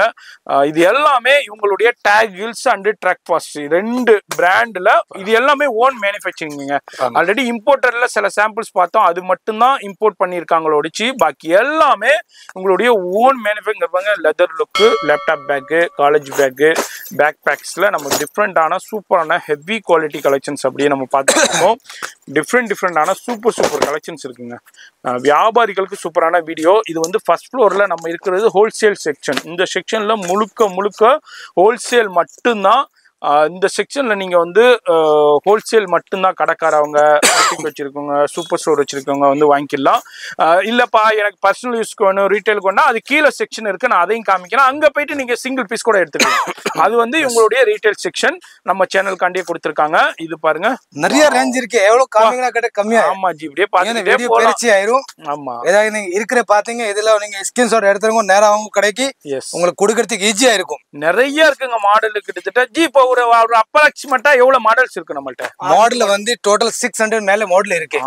இது எல்லாமே இவங்களுடைய Tag Hills and Track Fast 2 பிராண்ட்ல இது எல்லாமே ஓன் மேனுஃபேக்சரிங்க. ஆல்ரெடி இம்போர்ட்டர்ல சில சாம்பிள்ஸ் பார்த்தோம், அது மட்டும்தான் இம்போர்ட் பண்ணியிருக்காங்களோடிச்சு. பாக்கி எல்லாமே உங்களுடைய ஓன் மேனுஃபேக்சரிங் இருப்பாங்க. Leather look, laptop bag, college bag, bag பேக்ஸ்ல நம்ம டிஃப்ரெண்டான சூப்பரான ஹெவி குவாலிட்டி கலெக்ஷன்ஸ் அப்படியே நம்ம பார்த்துட்டு இருக்கோம். டிஃப்ரெண்டான சூப்பர் கலெக்ஷன்ஸ் இருக்குங்க. வியாபாரிகளுக்கு சூப்பரான வீடியோ. இது வந்து ஃபர்ஸ்ட் ஃப்ளோர்ல நம்ம இருக்கிறது ஹோல்சேல் செக்ஷன். இந்த செக்ஷன்ல முழுக்க ஹோல்சேல் மட்டும்தான். இந்த செக்ஷன்ல நீங்க வந்து ஹோல்சேல் மட்டும்தான் கடைக்காரவங்க வச்சிருக்கவங்க, சூப்பர் ஸ்டோர் வச்சிருக்கவங்க வந்து வாங்கிக்கலாம். இல்லப்பா எனக்கு பர்சனல் யூஸ்க்கு வேணும், ரீட்டைலுக்கு வேணும், அது கீழே செக்ஷன் இருக்கு, நான் அதையும் காமிக்கிறேன். அங்க போயிட்டு நீங்க சிங்கிள் பீஸ் கூட எடுத்துக்கலாம். அது வந்து இவங்களுடைய ரீட்டைல் செக்ஷன் நம்ம சேனலுக்காண்டியே கொடுத்துருக்காங்க. இது பாருங்க நிறைய ரேஞ்ச் இருக்கு. எவ்வளவு காமிங்களா கிட்ட கம்மியா. ஆமா ஜி, இப்படியே பாத்துட்டே பெருச்சி ஆயிரும். ஆமா ஏதாவது நீங்க இருக்கிற பாத்தீங்க, இதுல நீங்க ஸ்கிரீன்ஷாட் எடுத்துருங்க, நேரா அவங்க கடைக்கு உங்களுக்கு கொடுக்கறதுக்கு ஈஸியா இருக்கும். நிறைய இருக்குங்க மாடல். கிட்டத்தட்ட ஜி இப்போ ஒரு அப்ராக்சிமேட்டா எவ்வளவு மாடல்ஸ் இருக்கு நம்மள்ட்ட? மாடல் வந்து டோட்டல் 600 மேல மாடல் இருக்கு.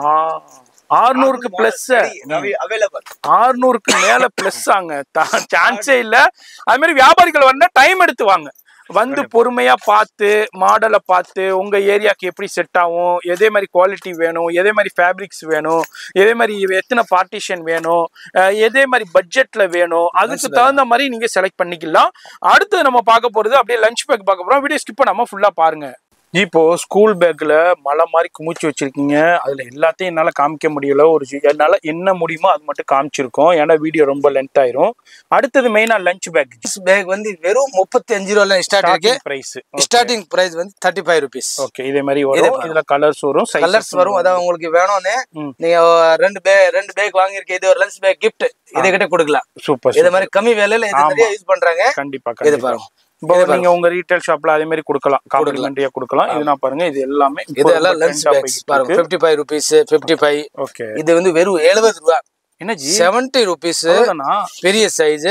600க்கு பிளஸ், 600க்கு மேல பிளஸ் ஆங்க, சான்ஸே இல்ல. அது மாதிரி வியாபாரிகள் வந்து டைம் எடுத்து வாங்க, வந்து பொறுமையா பார்த்து மாடலை பார்த்து உங்க ஏரியாக்கு எப்படி செட் ஆகும், எதே மாதிரி குவாலிட்டி வேணும், எதே மாதிரி ஃபேப்ரிக்ஸ் வேணும், எதே மாதிரி எத்தனை பார்ட்டிஷன் வேணும், எதே மாதிரி பட்ஜெட்ல வேணும், அதுக்கு தகுந்த மாதிரி நீங்க செலக்ட் பண்ணிக்கலாம். அடுத்து நம்ம பார்க்க போறது அப்படியே லஞ்ச் பேக் பார்க்க போறோம். வீடியோ ஸ்கிப் பண்ணாம ஃபுல்லா பாருங்க. இப்போ ஸ்கூல் பேக்ல மலை மாதிரி குமிச்சு வச்சிருக்கீங்க. அதுல எல்லாத்தையும் என்னால காமிக்க முடியல. என்னால என்ன முடியுமோ அது மட்டும் காமிச்சிருக்கோம், ஏன்னா வீடியோ ரொம்ப லென்த் ஆயிரும். அடுத்தது மெயினா லஞ்ச் பேக். பேக் வந்து வெறும் 35 ரூபாய்ல ஸ்டார்ட் ஆகுது. பிரைஸ் ஸ்டார்டிங் பிரைஸ் வந்து 35 rupees. ஓகே, இதே மாதிரி வரும். இதுல கலர்ஸ் வரும், கலர்ஸ் வரும். அதான் உங்களுக்கு வேணும்னு நீங்க ரெண்டு பேக் வாங்கிருக்கீங்க, இது ஒரு லஞ்ச் பேக் கிஃப்ட், இதை கிட்ட கொடுக்கலாம். சூப்பர். இதே மாதிரி கம்மி விலையில இது நிறைய யூஸ் பண்றாங்க. கண்டிப்பா. இது பாருங்க, நீங்க உங்க ரீட்டைல் ஷாப்ல அதே மாதிரி கொடுக்கலாம், காம்ப்ளிமெண்டரியா கொடுக்கலாம். இது நான் பாருங்க, இது எல்லாமே இதெல்லாம் லஞ்ச் பேக்ஸ் பாருங்க. 55 rupees, 55. ஓகே, இது வந்து வெறும் 70 ரூபாய். என்ன ஜி 70 rupees பெரிய சைஸ்.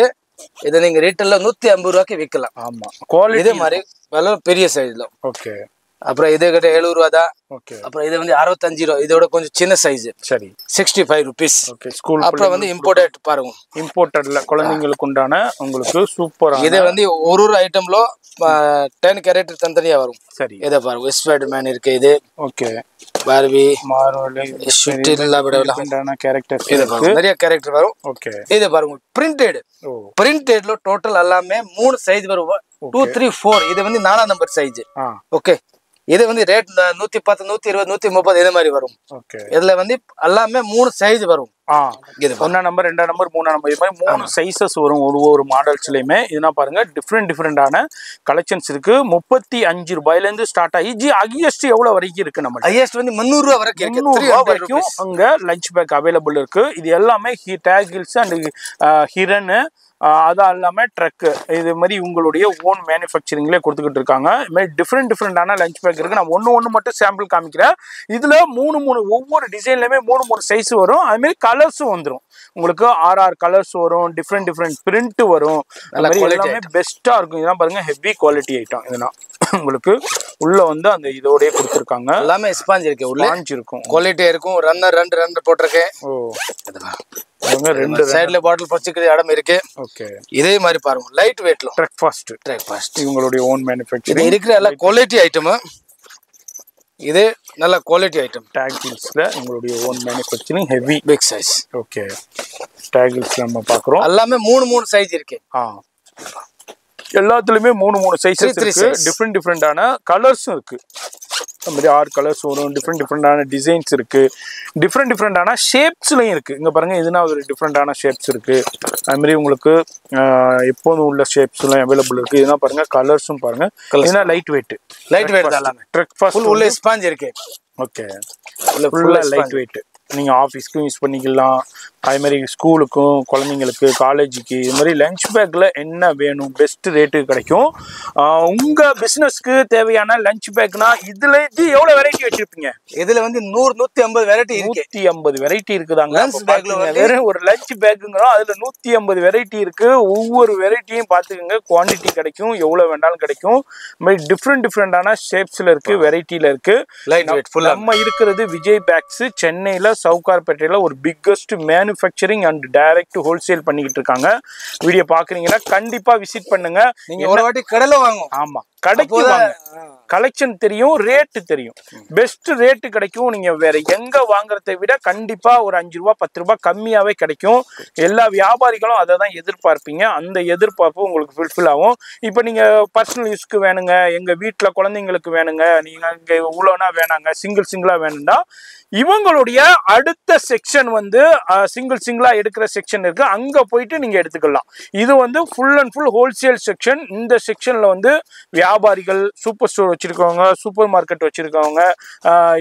இத நீங்க ரீட்டைல்ல 150 ரூபாய்க்கு விற்கலாம். ஆமா, குவாலிட்டி இதே மாதிரி பெரிய சைஸ்ல. ஓகே. அப்புறம் இது கிட்ட 70 ரூபா தான். ஓகே. அப்புறம் இது வந்து 65 ரூபா. இதோட கொஞ்சம் சின்ன சைஸ். சரி, 65 rupees. ஓகே. ஸ்கூல் அப்புறம் வந்து இம்போர்ட்டட் பாருங்க. இம்போர்ட்டட்ல குழந்தைங்களுக்கு உண்டான உங்களுக்கு சூப்பரா. இது வந்து ஒரு ஐட்டம்ல 10 கேரக்டர் தனித்தனியா வரும். சரி, இத பாருங்க. ஸ்பைடர்மேன் இருக்கு. இது ஓகே. பார்பி, மார்வெல், ஷூட்டில்ல விடவல கேரக்டர்ஸ் இருக்கு. நிறைய கேரக்டர் வரும். ஓகே. இது பாருங்க பிரிண்டட். பிரிண்டட்ல டோட்டல் எல்லாமே 3 சைஸ் வரும். 2, 3, 4. இது வந்து 4ஆம் நம்பர் சைஸ். ஓகே. இது வந்து ரேட் 110, 120, 130 இதே மாதிரி வரும். ஓகே. இதுல வந்து எல்லாமே 3 சைஸ் வரும். ஒன்னா நம்பர் 2ஆம் நம்பர் 3ஆம் நம்பர் இது மாதிரி 3 சைஸஸ் வரும் ஒவ்வொரு மாடல்ஸ்லயுமே. இதுனா பாருங்க டிஃப்ரெண்டான கலெக்ஷன்ஸ் இருக்கு. 35 ரூபாயில இருந்து ஸ்டார்ட் ஆகி ஹையஸ்ட் எவ்வளவு வரைக்கும் இருக்கு? நம்ம ஹையஸ்ட் வந்து 300 ரூபாய் வரைக்கும் இருக்கு. 300 ரூபாய் வரைக்கும் அங்க லஞ்ச் பேக் அவைலபிள் இருக்கு. இது எல்லாமே டேகில்ஸ் அண்ட் ஹிரன், அது இல்லாமல் ட்ரக்கு, இது மாதிரி உங்களுடைய ஓன் மேனுஃபேக்சரிங்லேயே கொடுத்துக்கிட்டு இருக்காங்க. இது மாதிரி டிஃப்ரெண்டான லஞ்ச் பேக் இருக்குது. நான் ஒன்று மட்டும் சாம்பிள் காமிக்கிறேன். இதில் 3 ஒவ்வொரு டிசைன்லையுமே 3 சைஸ் வரும். அதுமாரி கலர்ஸும் வந்துடும். உங்களுக்கு 6 கலர்ஸ் வரும். டிஃப்ரெண்ட் பிரிண்ட் வரும். எல்லாமே பெஸ்ட்டாக இருக்கும். இதெல்லாம் பாருங்கள் ஹெவி குவாலிட்டி ஐட்டம். இதெல்லாம் உங்களுக்கு உள்ள வந்து அந்த இதோடய கொடுத்துருக்காங்க. எல்லாமே ஸ்பாஞ்ச் இருக்கு. ஸ்பாஞ்ச் இருக்கும், குவாலிட்டியாக இருக்கும். ரெண்டு போட்டிருக்கேன். ரெண்டு சைடுல பாட்டில் பச்சுக்கிற இடம் இருக்கு. ஓகே, இதே மாதிரி பாருங்க லைட் வெயிட்ல ட்ரெக்ஃபாஸ்ட் இவங்களுடைய ஓன் மேனுஃபேக்சரிங் இருக்கிற எல்லா குவாலிட்டி ஐட்டம். இது நல்ல குவாலிட்டி ஐட்டம். டேகில்ஸ்ல உங்களுடைய own manufacturing heavy big size. Okay, டேகில்ஸ் நம்ம பார்க்குறோம். எல்லாமே 3 சைஸ் இருக்கு. எல்லாத்துலயுமே 3 சைஸ் இருக்கு. டிஃப்ரெண்டான கலர்ஸும் இருக்கு. அந்த மாதிரி 6 கலர்ஸ் வரும். டிஃப்ரெண்டான டிசைன்ஸ் இருக்கு. டிஃப்ரெண்டான ஷேப்ஸ்லையும் இருக்கு. இங்க பாருங்க, இதுனா ஒரு டிஃப்ரெண்டான ஷேப்ஸ் இருக்கு. அது மாதிரி உங்களுக்கு எப்போதும் உள்ள ஷேப்ஸ்லாம் அவைலபிள் இருக்கு. இதுனா பாருங்க கலர்ஸும் பாருங்க. இதுனா லைட் வெயிட் எல்லாமே. ட்ரெக்ஃபாஸ்ட் உள்ள ஸ்பாஞ்ச் இருக்கு. ஓகே, ஃபுல்லா லைட் வெயிட். நீங்கள் ஆஃபீஸ்க்கும் யூஸ் பண்ணிக்கலாம். அதுமாதிரி ஸ்கூலுக்கும் குழந்தைங்களுக்கு காலேஜுக்கு இது மாதிரி லஞ்ச் பேக்கில் என்ன வேணும் பெஸ்ட் ரேட்டுக்கு கிடைக்கும். உங்கள் பிஸ்னஸ்க்கு தேவையான லஞ்ச் பேக்னா இதில் இது எவ்வளோ வெரைட்டி வச்சுருப்பீங்க? இதில் வந்து 100-150 வெரைட்டி இருக்கு. 150 வெரைட்டி இருக்குதாங்க. லஞ்ச் பேக்கில் வெறும் ஒரு லஞ்ச் பேக்குங்கிறோம், அதில் 150 வெரைட்டி இருக்குது. ஒவ்வொரு வெரைட்டியும் பார்த்துக்கோங்க, குவான்டிட்டி கிடைக்கும், எவ்வளோ வேண்டாலும் கிடைக்கும். இது மாதிரி டிஃப்ரெண்டான ஷேப்ஸில் இருக்குது, வெரைட்டியில் இருக்குது. நம்ம இருக்கிறது விஜய் பேக்ஸ், சென்னையில் சவுகார்பேட்டையில் ஒரு biggest manufacturing and direct wholesale பண்ணிக்கிட்டு இருக்காங்க. வீடியோ பாக்குறீங்கன்னா கண்டிப்பா விசிட் பண்ணுங்க. நீங்க ஒரு வாட்டி கடையில வாங்க. ஆமா, கடைக்கு வாங்க. கலெக்ஷன் தெரியும், ரேட்டு தெரியும், பெஸ்ட் ரேட்டு கிடைக்கும். நீங்க வேற எங்க வாங்குறதை விட கண்டிப்பா ஒரு 5 ரூபா 10 ரூபாய் கம்மியாவே கிடைக்கும். எல்லா வியாபாரிகளும் அதை தான் எதிர்பார்ப்பீங்க. அந்த எதிர்பார்ப்பு உங்களுக்கு ஃபுல்ஃபில் ஆகும். இப்போ நீங்க பர்சனல் யூஸ்க்கு வேணுங்க, எங்க வீட்டுல குழந்தைங்களுக்கு வேணுங்க, நீங்க இங்க இவ்வளோனா வேணாங்க, சிங்கிளா வேணும்னா இவங்களுடைய அடுத்த செக்ஷன் வந்து சிங்கிளா எடுக்கிற செக்ஷன் இருக்கு. அங்க போயிட்டு நீங்க எடுத்துக்கலாம். இது வந்து full and full wholesale section. இந்த செக்ஷன்ல வந்து வியாபாரிகள், சூப்பர் ஸ்டோர் வச்சிருக்கவங்க, சூப்பர் மார்க்கெட் வச்சிருக்கவங்க,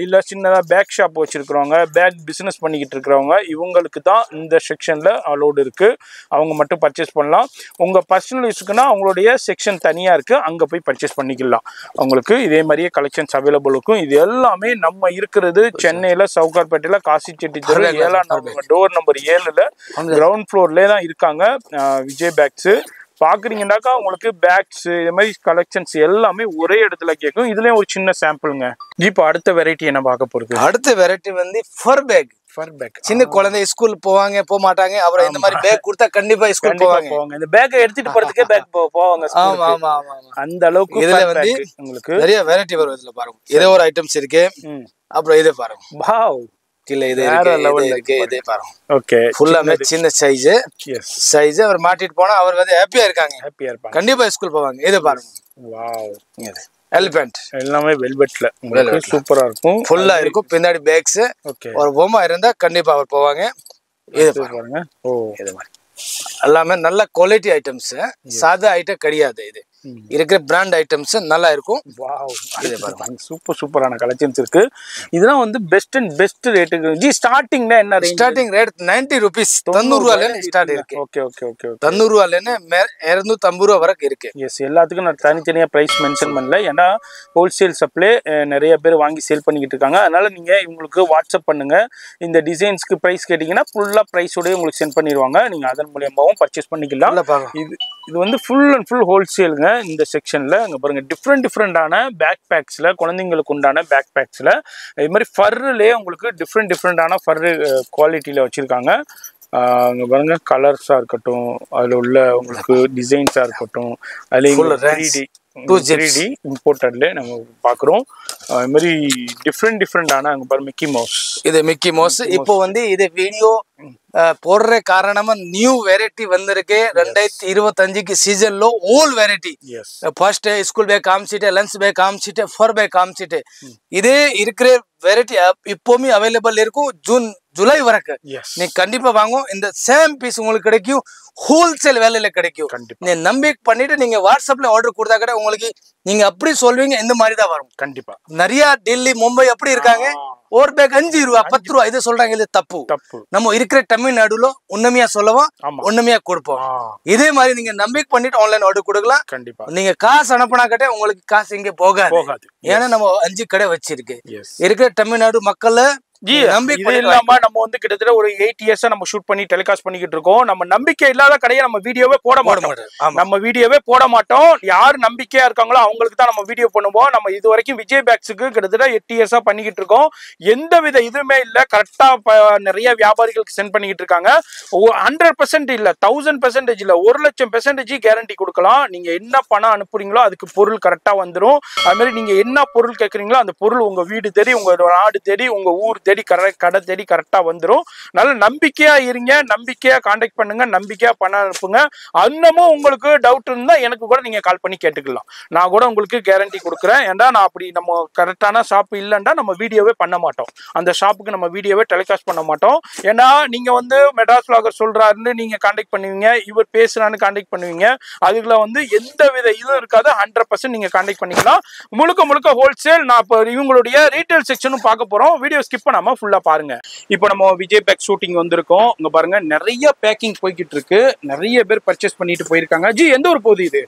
இல்ல சின்னதா பேக் ஷாப் வச்சிருக்கிறவங்க, பேக் பிசினஸ் பண்ணிக்கிட்டு இருக்கிறவங்க, இவங்களுக்கு தான் இந்த செக்ஷன்ல அலோடு இருக்கு. அவங்க மட்டும் பர்ச்சேஸ் பண்ணலாம். உங்க பர்சனல் யூஸ்க்குன்னா அவங்களுடைய செக்ஷன் தனியா இருக்கு, அங்க போய் பர்ச்சேஸ் பண்ணிக்கலாம். அவங்களுக்கு இதே மாதிரியே கலெக்ஷன்ஸ் அவைலபிள் இருக்கும். இது எல்லாமே நம்ம இருக்கிறது சென்னையில சவுகார்பேட்டையில காசி செட்டி தெரு 7ஆம் நம்பர் டோர் நம்பர் 7ல கிரவுண்ட் ஃப்ளோர்ல தான் இருக்காங்க விஜய் பேக்ஸ். பாக்குறீங்கன்னாக்கா உங்களுக்கு பேக்ஸ் இது மாதிரி கலெக்ஷன்ஸ் எல்லாமே ஒரே இடத்துல கேட்கும். இதுலயும் ஒரு சின்ன சாம்பிளுங்க. இப்போ அடுத்த வெரைட்டி என்ன பார்க்க போறது? அடுத்த வெரைட்டி வந்து ஃபர் பேக். சின்ன குழந்தை ஸ்கூல் போவாங்க, போக மாட்டாங்க, அப்புறம் இந்த மாதிரி பேக் கொடுத்தா கண்டிப்பா ஸ்கூல் போவாங்க. இந்த பேக் எடுத்துட்டு போறதுக்கே பேக் போவாங்க. ஆமா ஆமா ஆமா, அந்த அளவுக்கு இதுல வந்து உங்களுக்கு நிறைய வெரைட்டி வரும். இதுல பாருங்க, இதே ஒரு ஐட்டம்ஸ் இருக்கு. அப்புறம் இதே பாருங்க, வாவ், இல்ல இது இருக்கு, இதே பாருங்க. ஓகே, ஃபுல்லாமே சின்ன சைஸ். அவர் மாட்டிட்டு போனா அவர் வந்து ஹாப்பியா இருக்காங்க, கண்டிப்பா ஸ்கூல் போவாங்க. இதே பாருங்க, வாவ், இது எலிபென்ட் எல்லாமே வெல்வெட்ல சூப்பரா இருக்கும், ஃபுல்லா இருக்கும். பின்னாடி பேக்ஸ் ஒரு பொம்மை இருந்தா கண்டிப்பா அவர் போவாங்க. இது பாருங்க, ஓ, இது மாதிரி எல்லாமே நல்ல குவாலிட்டி ஐட்டம்ஸ், சாதா ஐட்டம் கிடையாது. இது இருக்கிற பிராண்ட் ஐட்டம்ஸ் நல்லா இருக்கும். சூப்பரான கலெக்ஷன்ஸ் இருக்கு. இதெல்லாம் வந்து பெஸ்ட் அண்ட் பெஸ்ட் ரேட்டுக்கு. ஜி ஸ்டார்டிங்ல என்ன ஸ்டார்டிங் ரேட்? 90 ரூபீஸ், 90 ரூபாயில ஸ்டார்ட் இருக்கு. ஓகே ஓகே ஓகே, 90 ரூபாயில 250 ரூபா வரைக்கும் இருக்கு. எஸ், எல்லாத்துக்கும் நான் தனித்தனியா பிரைஸ் மென்ஷன் பண்ணல, ஏன்னா ஹோல்சேல் சப்ளை நிறைய பேர் வாங்கி சேல் பண்ணிக்கிட்டு இருக்காங்க. அதனால நீங்க இவங்களுக்கு வாட்ஸ்அப் பண்ணுங்க. இந்த டிசைன்ஸ்க்கு பிரைஸ் கேட்டீங்கன்னா ஃபுல்லா பிரைஸோடய உங்களுக்கு சென்ட் பண்ணிடுவாங்க. நீங்க அதன் மூலியமாவும் பர்ச்சேஸ் பண்ணிக்கலாம். இது வந்து ஃபுல் அண்ட் ஃபுல் ஹோல்சேலுங்க. இந்த செக்ஷன்ல அங்க பாருங்க, டிஃப்ரெண்டான பேக் பேக்ஸ்ல, குழந்தைங்களுக்கு உண்டான பேக் பேக்ஸ்ல இது மாதிரி ஃபர்லயே உங்களுக்கு டிஃப்ரெண்டான ஃபர் குவாலிட்டியில வச்சிருக்காங்க. அங்க பாருங்க, கலர்ஸா இருக்கட்டும், அதுல உள்ள உங்களுக்கு டிசைன்ஸா இருக்கட்டும், அதுல 3D இம்போர்ட்டட்ல நம்ம பாக்குறோம். அது மாதிரி டிஃப்ரெண்டான அங்க பாருங்க மிக்கி மவுஸ். இது மிக்கி மவுஸ். இப்போ வந்து இது வீடியோ போடுற காரணமா நியூ வெரைட்டி வந்திருக்கு. 2025 சீசன்ல old variety. First school bag காமிச்சிட்டு, லஞ்ச் பேக் காமிச்சிட்டு, ஃபர் பேக் காமிச்சிட்டு, இதே இருக்கிற வெரைட்டி இப்போவுமே அவைலபிள் இருக்கும். ஜூன் ஜூலை வரைக்கும் எஸ் நீ கண்டிப்பா வாங்கும். இந்த சேம் பீஸ் உங்களுக்கு கிடைக்கும், ஹோல்சேல் விலையில கிடைக்கும். கண்டிப்பா நீ நம்பிக்கை பண்ணிட்டு நீங்க வாட்ஸ்அப்ல ஆர்டர் கொடுத்தா கூட உங்களுக்கு நீங்க அப்படி சொல்வீங்க இந்த மாதிரி தான் வரும். கண்டிப்பா நிறைய டெல்லி மும்பை அப்படி இருக்காங்க, ஒரு பேக் 5 ரூபா 10 ரூபா இது சொல்றாங்க. இது தப்பு. நம்ம இருக்கிற தமிழ்நாடுல உண்மையா சொல்லவும் உண்மையா கொடுப்போம். இதே மாதிரி நீங்க நம்பிக்கை பண்ணிட்டு ஆன்லைன் ஆர்டர் கொடுக்கலாம். கண்டிப்பா நீங்க காசு அனுப்புனா கிட்டே உங்களுக்கு காசு இங்க போகாது. ஏன்னா நம்ம 5 கடை வச்சிருக்கு. இருக்கிற தமிழ்நாடு மக்கள் ஜி இது இல்லாம நம்ம வந்து கிட்டத்தட்ட ஒரு 8 இயர்ஸா நம்ம ஷூட் பண்ணி டெலிகாஸ்ட் பண்ணிக்கிட்டு இருக்கோம். நம்ம நம்பிக்கை இல்லாத கடையை நம்ம வீடியோவே போட மாட்டோம். நம்ம வீடியோவே போட மாட்டோம். யார் நம்பிக்கையா இருக்காங்களோ அவங்களுக்கு தான் நம்ம வீடியோ பண்ணுவோம். நம்ம இது வரைக்கும் விஜய் பேக்ஸுக்கு கிட்டத்தட்ட 8 இயர்ஸா பண்ணிக்கிட்டு இருக்கோம். எந்த வித இதுவுமே இல்ல. கரெக்டா நிறைய வியாபாரிகளுக்கு சென்ட் பண்ணிக்கிட்டு இருக்காங்க. 100% இல்ல, 1000% இல்ல, 1,00,000% கேரண்டி கொடுக்கலாம். நீங்க என்ன பணம் அனுப்புறீங்களோ அதுக்கு பொருள் கரெக்டா வந்துடும். அது மாதிரி நீங்க என்ன பொருள் கேட்குறீங்களோ அந்த பொருள் உங்க வீடு தேடி, உங்க நாடு தேடி, உங்க ஊர் தேடி, கடை தேடி கரெக்டா வந்துடும். நல்ல நம்பிக்கையா இருங்க, நம்பிக்கையா கான்டாக்ட் பண்ணுங்க, நம்பிக்கையா பணம் அனுப்புங்க. அன்னமும் உங்களுக்கு டவுட் இருந்தா எனக்கு கூட நீங்க கால் பண்ணி கேட்டுக்கலாம். நான் கூட உங்களுக்கு கேரண்டி கொடுக்குறேன். ஏன்டா நான் அப்படி நம்ம கரெக்டான ஷாப் இல்லைன்னா நம்ம வீடியோவே பண்ண மாட்டோம். அந்த ஷாப்புக்கு நம்ம வீடியோவே டெலிகாஸ்ட் பண்ண மாட்டோம். ஏன்னா நீங்க வந்து மெட்ராஸ் vlogger சொல்றாருன்னு நீங்க கான்டாக்ட் பண்ணுவீங்க, இவர் பேசுறான்னு கான்டாக்ட் பண்ணுவீங்க. அதுக்குள்ள வந்து எந்த வித இதுவும் இருக்காது. 100% நீங்க கான்டாக்ட் பண்ணிக்கலாம். முழுக்க ஹோல்சேல். நான் இப்போ இவங்களுடைய ரீட்டைல் செக்ஷனும் பார்க்க போறோம். வீடியோ ஸ்கிப் பண்ணாம ஃபுல்லா பாருங்க. இப்போ நம்ம விஜய் பேக் ஷூட்டிங் வந்திருக்கோம். இங்க பாருங்க நிறைய பேக்கிங் போய்கிட்டு இருக்கு. நிறைய பேர் பர்ச்சேஸ் பண்ணிட்டு போயிருக்காங்க. ஜி எந்த ஒரு போகுது இது?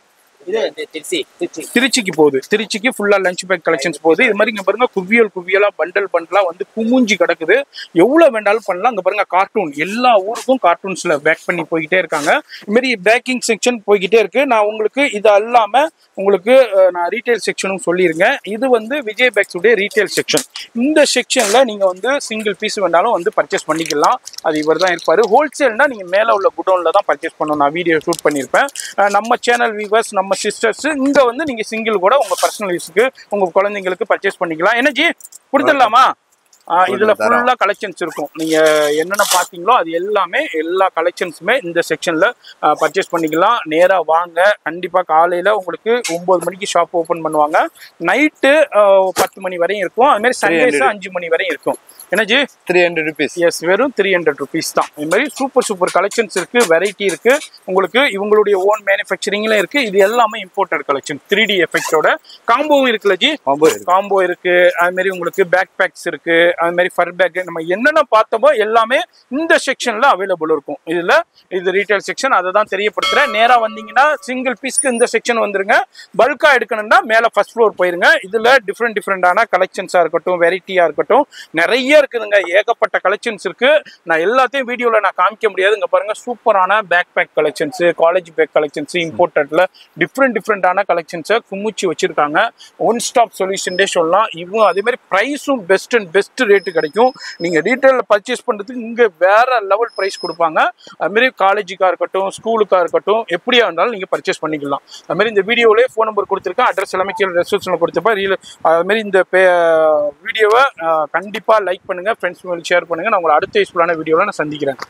திருச்சிக்கு போகுது. திருச்சிக்கு ஃபுல்லா லஞ்ச் பேக் கலெக்ஷன்ஸ் போகுது. இது மாதிரி இங்க பாருங்க குவியலா பண்டலா வந்து குமுஞ்சி கிடக்குது. எவ்வளவு வேண்டாலும் பண்ணலாம். இங்க பாருங்க கார்ட்டூன், எல்லா ஊருக்கும் கார்ட்டூன்ஸ்ல பேக் பண்ணி போய்கிட்டே இருக்காங்க. இது மாதிரி பேக்கிங் செக்ஷன் போய்கிட்டே இருக்கு. நான் உங்களுக்கு இது அல்லாம உங்களுக்கு நான் ரீட்டைல் செக்ஷனும் சொல்லியிருக்கேன். இது வந்து விஜய் பேக்ஸ் உடைய ரீட்டைல் செக்ஷன். இந்த செக்ஷன்ல நீங்க வந்து சிங்கிள் பீஸ் வேண்டாலும் வந்து பர்ச்சேஸ் பண்ணிக்கலாம். அது இவர் தான் இருப்பாரு. ஹோல்சேல்னா நீங்க மேல உள்ள குடோன்ல தான் பர்ச்சேஸ் பண்ணணும். நான் வீடியோ ஷூட் பண்ணியிருப்பேன். நம்ம சேனல் வியூவர்ஸ், நம்ம சிஸ்டர்ஸ் இங்க வந்து நீங்க சிங்கிள் கூட உங்க பர்சனல் யூஸ்க்கு உங்க குழந்தைங்களுக்கு பர்ச்சேஸ் பண்ணிக்கலாம். என்ன ஜி கொடுத்துடலாமா? இதுல ஃபுல்லா கலெக்ஷன்ஸ் இருக்கும். நீங்க என்னென்ன பாத்தீங்களோ அது எல்லாமே எல்லா கலெக்ஷன்ஸுமே இந்த செக்ஷன்ல பர்ச்சேஸ் பண்ணிக்கலாம். நேரா வாங்க. கண்டிப்பா காலையில உங்களுக்கு 9 மணிக்கு ஷாப் ஓபன் பண்ணுவாங்க. நைட்டு 10 மணி வரையும் இருக்கும். அது மாதிரி சண்டேஸ் 5 மணி வரையும் இருக்கும். என்ன ஜி? 300 rupees. எஸ், வெறும் 300 rupees தான். இது மாதிரி சூப்பர் கலெக்ஷன்ஸ் இருக்கு, வெரைட்டி இருக்கு. உங்களுக்கு இவங்களுடைய ஓன் மேனுஃபேக்சரிங்ல இருக்கு. இது எல்லாமே இம்போர்ட்டட் கலெக்ஷன். 3D எஃபெக்டோட காம்போவும் இருக்குல்ல ஜி? காம்போ இருக்கு. அது மாதிரி உங்களுக்கு பேக் பேக்ஸ் இருக்கு. அது மாதிரி ஃபர் பேக், நம்ம என்னென்ன பார்த்தோமோ எல்லாமே இந்த செக்ஷன்ல அவைலபிள் இருக்கும். இது ரீட்டைல் செக்ஷன். அதை தான் தெரியப்படுத்துறேன். நேரா வந்தீங்கன்னா சிங்கிள் பீஸ்க்கு இந்த செக்ஷன் வந்துருங்க. பல்கா எடுக்கணும்னா மேல ஃபர்ஸ்ட் ஃப்ளோர் போயிருங்க. இதுல டிஃப்ரெண்டான கலெக்ஷன்ஸா இருக்கட்டும், வெரைட்டியா இருக்கட்டும், நிறைய இருக்குதுங்க. ஏகப்பட்ட கலெக்ஷன்ஸ் இருக்கு. நான் எல்லாத்தையும் வீடியோல நான் காமிக்க முடியாது. இங்க பாருங்க சூப்பரான bag bag collections, college bag collections, இம்போர்ட்டட்ல டிஃப்ரெண்டான கலெக்ஷன்ஸை குமிச்சு வச்சிருக்காங்க. ஒன் ஸ்டாப் சொல்யூஷன்டே சொல்லலாம். இவங்க அதே மாதிரி பிரைஸும் பெஸ்ட் ரேட்டு கிடைக்கும். நீங்க ரீட்டைல்ல பர்ச்சேஸ் பண்றதுக்கு இங்க வேற லெவல் பிரைஸ் கொடுப்பாங்க. அது மாதிரி காலேஜுக்கா இருக்கட்டும், ஸ்கூலுக்கா இருக்கட்டும், எப்படியா இருந்தாலும் நீங்க பர்ச்சேஸ் பண்ணிக்கலாம். அது மாதிரி இந்த வீடியோலயே ஃபோன் நம்பர் கொடுத்துருக்கேன். அட்ரஸ் எல்லாமே கீழே டிஸ்கிரிப்ஷன்ல கொடுத்துருப்பேன். அது மாதிரி இந்த வீடியோவை கண்டிப்பா லைக் பண்ணுங்க, ஃப்ரெண்ட்ஸ் ஷேர் பண்ணுங்க. நான் உங்களை அடுத்த யூஸ்ஃபுல்லான வீடியோல நான் சந்திக்கிறேன்.